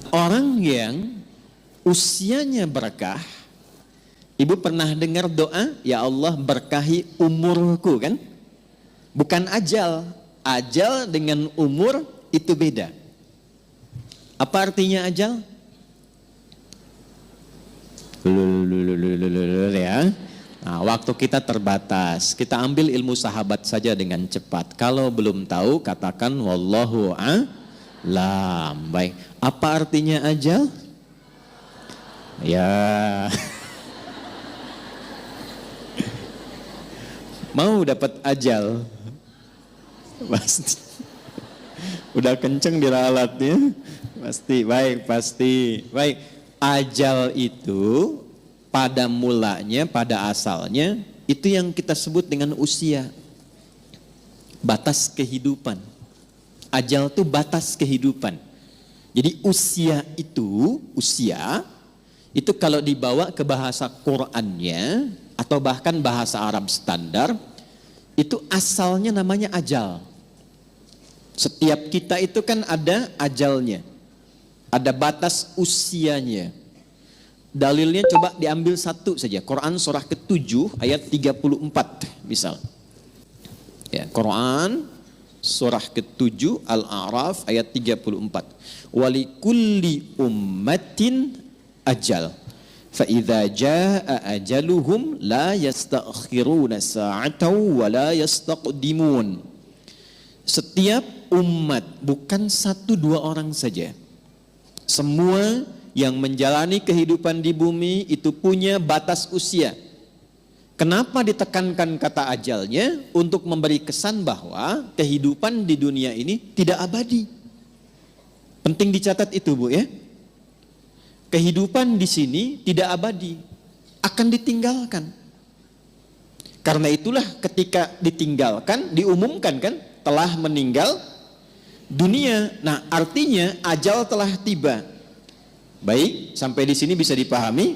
Orang yang usianya berkah, ibu pernah dengar doa, ya Allah berkahi umurku kan? Bukan ajal. Ajal dengan umur itu beda. Apa artinya ajal? Ya. Nah, waktu kita terbatas. Kita ambil ilmu sahabat saja dengan cepat. Kalau belum tahu, katakan wallahu a'lam. Baik. Apa artinya ajal? Ya. Mau dapat ajal? Pasti. Udah kenceng diralatnya? Pasti. Baik, pasti. Baik. Ajal itu pada mulanya, pada asalnya, itu yang kita sebut dengan usia. Batas kehidupan. Ajal itu batas kehidupan. Jadi usia itu kalau dibawa ke bahasa Qur'annya, atau bahkan bahasa Arab standar, itu asalnya namanya ajal. Setiap kita itu kan ada ajalnya, ada batas usianya. Dalilnya coba diambil satu saja, Quran surah ke-7 ayat 34 misal. Ya, Quran surah ke-7 Al-A'raf ayat 34. Walikulli ummatin ajal. Fa idza jaa ajaluhum la yastakhiruna sa'atan wa la yastaqdimun. Setiap umat, bukan satu dua orang saja. Semua yang menjalani kehidupan di bumi itu punya batas usia. Kenapa ditekankan kata ajalnya? Untuk memberi kesan bahwa kehidupan di dunia ini tidak abadi. Penting dicatat itu, Bu, ya. Kehidupan di sini tidak abadi, akan ditinggalkan. Karena itulah ketika ditinggalkan, diumumkan kan, telah meninggal dunia. Nah, artinya ajal telah tiba. Baik, sampai di sini bisa dipahami.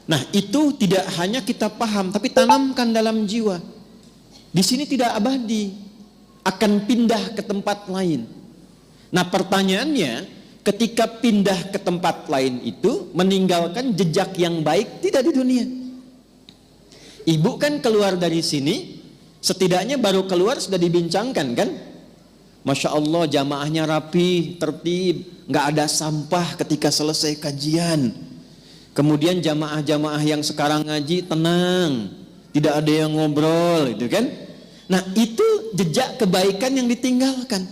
Nah, itu tidak hanya kita paham, tapi tanamkan dalam jiwa. Di sini tidak abadi, akan pindah ke tempat lain. Nah, pertanyaannya, ketika pindah ke tempat lain itu meninggalkan jejak yang baik tidak di dunia. Ibu kan keluar dari sini, setidaknya baru keluar sudah dibincangkan kan? Masya Allah jamaahnya rapi, tertib, nggak ada sampah ketika selesai kajian. Kemudian jamaah-jamaah yang sekarang ngaji tenang, tidak ada yang ngobrol, itu kan? Nah, itu jejak kebaikan yang ditinggalkan.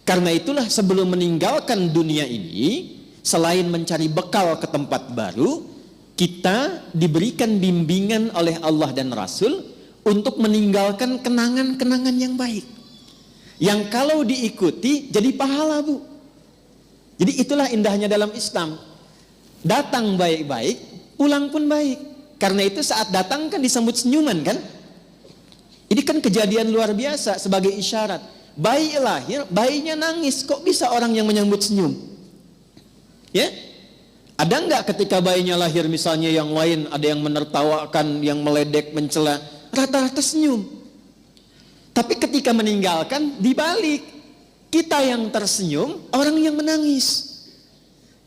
Karena itulah sebelum meninggalkan dunia ini, selain mencari bekal ke tempat baru, kita diberikan bimbingan oleh Allah dan Rasul untuk meninggalkan kenangan-kenangan yang baik. Yang kalau diikuti jadi pahala, Bu. Jadi itulah indahnya dalam Islam. Datang baik-baik, pulang pun baik. Karena itu saat datang kan disambut senyuman kan? Ini kan kejadian luar biasa sebagai isyarat. Bayi lahir, bayinya nangis, kok bisa orang yang menyambut senyum? Ya, ada nggak ketika bayinya lahir misalnya yang lain ada yang menertawakan, yang meledek, mencela, rata-rata senyum. Tapi ketika meninggalkan dibalik, kita yang tersenyum, orang yang menangis.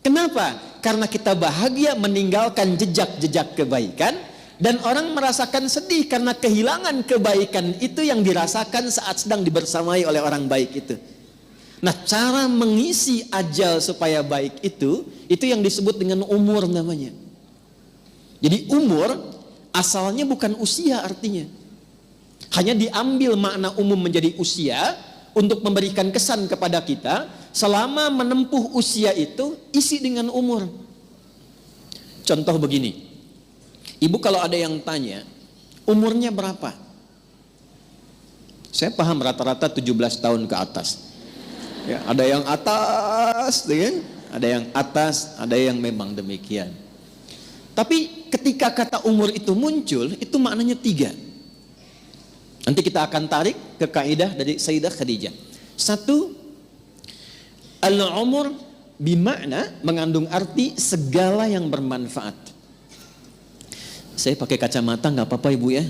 Kenapa? Karena kita bahagia meninggalkan jejak-jejak kebaikan. Dan orang merasakan sedih karena kehilangan kebaikan itu yang dirasakan saat sedang dibersamai oleh orang baik itu. Nah, cara mengisi ajal supaya baik itu yang disebut dengan umur namanya. Jadi umur asalnya bukan usia artinya. Hanya diambil makna umum menjadi usia untuk memberikan kesan kepada kita. Selama menempuh usia itu isi dengan umur. Contoh begini. Ibu kalau ada yang tanya, umurnya berapa? Saya paham rata-rata 17 tahun ke atas. Ya, ada yang atas, ya? Ada yang atas, ada yang memang demikian. Tapi ketika kata umur itu muncul, itu maknanya 3. Nanti kita akan tarik ke kaidah dari Sayyidah Khadijah. 1, al-umur bimakna mengandung arti segala yang bermanfaat. Saya pakai kacamata nggak apa-apa Ibu ya.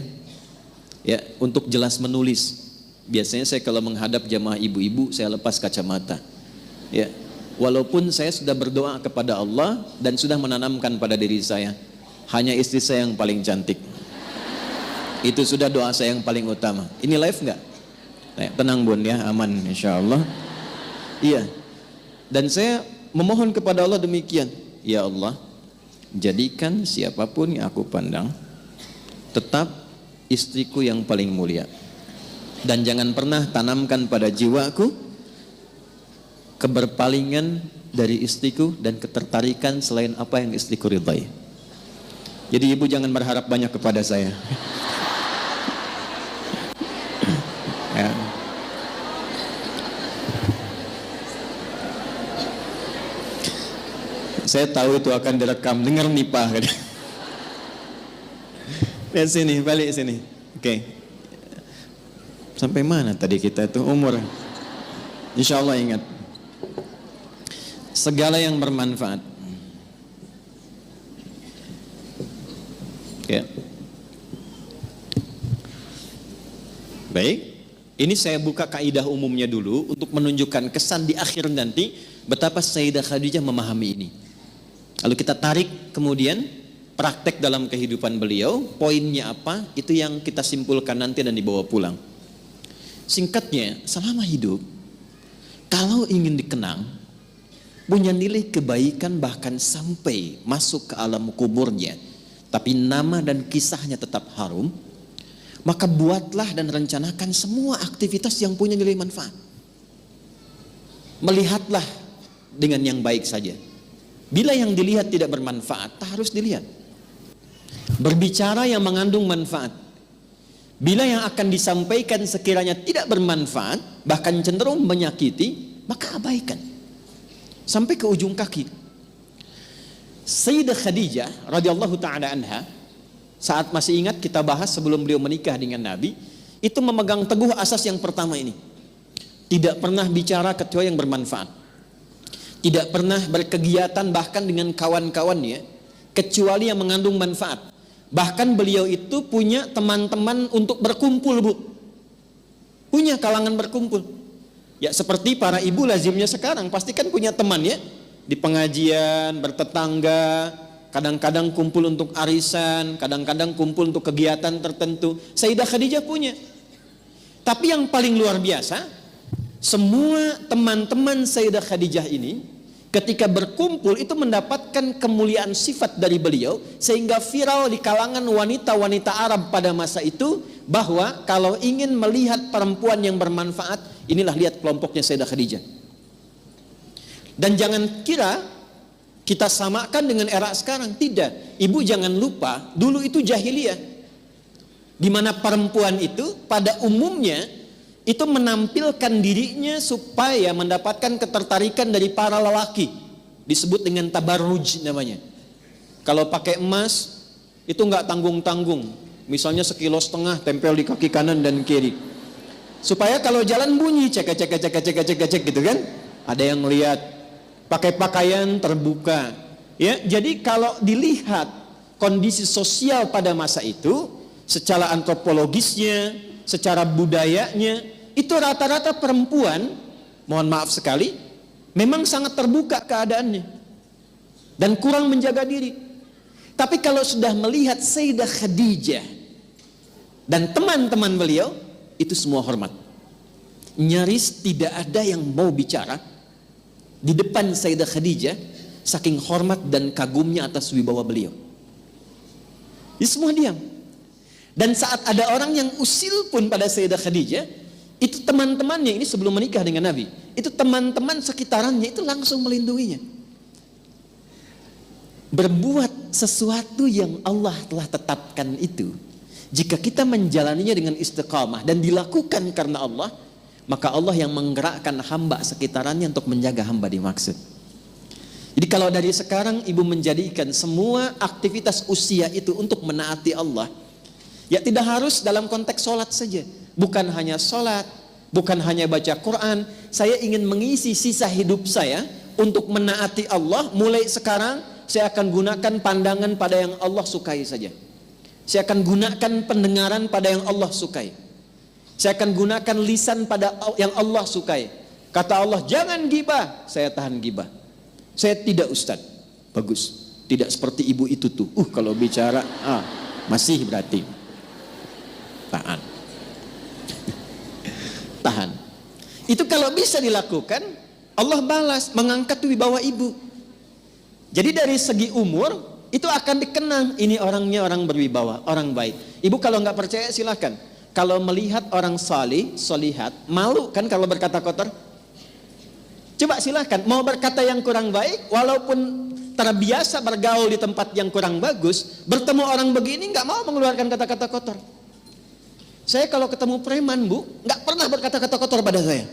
Ya, untuk jelas menulis. Biasanya saya kalau menghadap jamaah ibu-ibu saya lepas kacamata. Ya. walaupun saya sudah berdoa kepada Allah dan sudah menanamkan pada diri saya, hanya istri saya yang paling cantik. Itu sudah doa saya yang paling utama. Ini live nggak? Tenang bun ya, aman insya Allah. Iya. Dan saya memohon kepada Allah demikian, ya Allah, jadikan siapapun yang aku pandang tetap istriku yang paling mulia. Dan jangan pernah tanamkan pada jiwaku keberpalingan dari istriku dan ketertarikan selain apa yang istriku ridhai. Jadi ibu jangan berharap banyak kepada saya. Ya. Saya tahu itu akan direkam, dengar nih Pak. Lihat sini, balik sini. Oke. Sampai mana tadi kita tuh umur? Insya Allah ingat. Segala yang bermanfaat. Ya. Baik. Ini saya buka kaidah umumnya dulu untuk menunjukkan kesan di akhir nanti betapa Sayyidah Khadijah memahami ini. Lalu kita tarik kemudian praktek dalam kehidupan beliau, poinnya apa, itu yang kita simpulkan nanti dan dibawa pulang. Singkatnya, selama hidup, kalau ingin dikenang, punya nilai kebaikan bahkan sampai masuk ke alam kuburnya, tapi nama dan kisahnya tetap harum, maka buatlah dan rencanakan semua aktivitas yang punya nilai manfaat. Melihatlah dengan yang baik saja. Bila yang dilihat tidak bermanfaat, tak harus dilihat. Berbicara yang mengandung manfaat. Bila yang akan disampaikan sekiranya tidak bermanfaat, bahkan cenderung menyakiti, maka abaikan. Sampai ke ujung kaki. Sayyidah Khadijah radhiyallahu taala anha, saat masih ingat kita bahas sebelum beliau menikah dengan Nabi, itu memegang teguh asas yang pertama ini. Tidak pernah bicara kecuali yang bermanfaat. Tidak pernah berkegiatan bahkan dengan kawan-kawannya kecuali yang mengandung manfaat. Bahkan beliau itu punya teman-teman untuk berkumpul, Bu. Punya kalangan berkumpul. Ya seperti para ibu lazimnya sekarang, pasti kan punya teman ya. Di pengajian, bertetangga, kadang-kadang kumpul untuk arisan, kadang-kadang kumpul untuk kegiatan tertentu. Sayyidah Khadijah punya. Tapi yang paling luar biasa, semua teman-teman Sayyidah Khadijah ini ketika berkumpul itu mendapatkan kemuliaan sifat dari beliau, sehingga viral di kalangan wanita-wanita Arab pada masa itu bahwa kalau ingin melihat perempuan yang bermanfaat, inilah lihat kelompoknya Sayyidah Khadijah. Dan jangan kira kita samakan dengan era sekarang, tidak. Ibu jangan lupa, dulu itu jahiliyah, di mana perempuan itu pada umumnya itu menampilkan dirinya supaya mendapatkan ketertarikan dari para lelaki. Disebut dengan tabarruj namanya. Kalau pakai emas itu nggak tanggung-tanggung. Misalnya 1,5 kilo tempel di kaki kanan dan kiri. Supaya kalau jalan bunyi cek gitu kan. Ada yang lihat. Pakai pakaian terbuka. Ya, jadi kalau dilihat kondisi sosial pada masa itu, secara antropologisnya, secara budayanya, itu rata-rata perempuan, mohon maaf sekali, memang sangat terbuka keadaannya dan kurang menjaga diri. Tapi kalau sudah melihat Sayyidah Khadijah dan teman-teman beliau, itu semua hormat. Nyaris tidak ada yang mau bicara di depan Sayyidah Khadijah, saking hormat dan kagumnya atas wibawa beliau. Ini semua diam. Dan saat ada orang yang usil pun pada Sayyidah Khadijah, itu teman-temannya ini sebelum menikah dengan Nabi, itu teman-teman sekitarannya itu langsung melindunginya. Berbuat sesuatu yang Allah telah tetapkan itu, jika kita menjalaninya dengan istiqamah dan dilakukan karena Allah, maka Allah yang menggerakkan hamba sekitarannya untuk menjaga hamba dimaksud. Jadi kalau dari sekarang ibu menjadikan semua aktivitas usia itu untuk menaati Allah, ya tidak harus dalam konteks sholat saja. Bukan hanya sholat, bukan hanya baca Quran. Saya ingin mengisi sisa hidup saya untuk menaati Allah. Mulai sekarang saya akan gunakan pandangan pada yang Allah sukai saja. Saya akan gunakan pendengaran pada yang Allah sukai. Saya akan gunakan lisan pada yang Allah sukai. Kata Allah, jangan gibah. Saya tahan gibah. Saya tidak, Ustaz. Bagus. Tidak seperti ibu itu tuh. Kalau bicara, masih berarti. Tahan. Tahan. Itu kalau bisa dilakukan, Allah balas, mengangkat wibawa ibu. Jadi dari segi umur, itu akan dikenang. Ini orangnya orang berwibawa, orang baik. Ibu kalau nggak percaya silakan. Kalau melihat orang salih, solihat, malu kan kalau berkata kotor? Coba silakan, mau berkata yang kurang baik, walaupun terbiasa bergaul di tempat yang kurang bagus, bertemu orang begini nggak mau mengeluarkan kata-kata kotor. Saya kalau ketemu preman, Bu, nggak pernah berkata-kata kotor pada saya.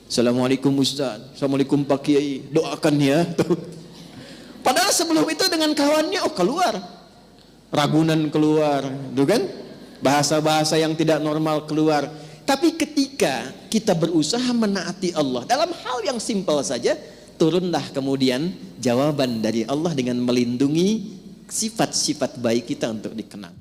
Assalamualaikum Ustaz, Assalamualaikum Pak Kiai, doakan ya. Padahal sebelum itu dengan kawannya, keluar. Ragunan keluar, tuh kan? Bahasa-bahasa yang tidak normal keluar. Tapi ketika kita berusaha menaati Allah dalam hal yang simpel saja, turunlah kemudian jawaban dari Allah dengan melindungi sifat-sifat baik kita untuk dikenang.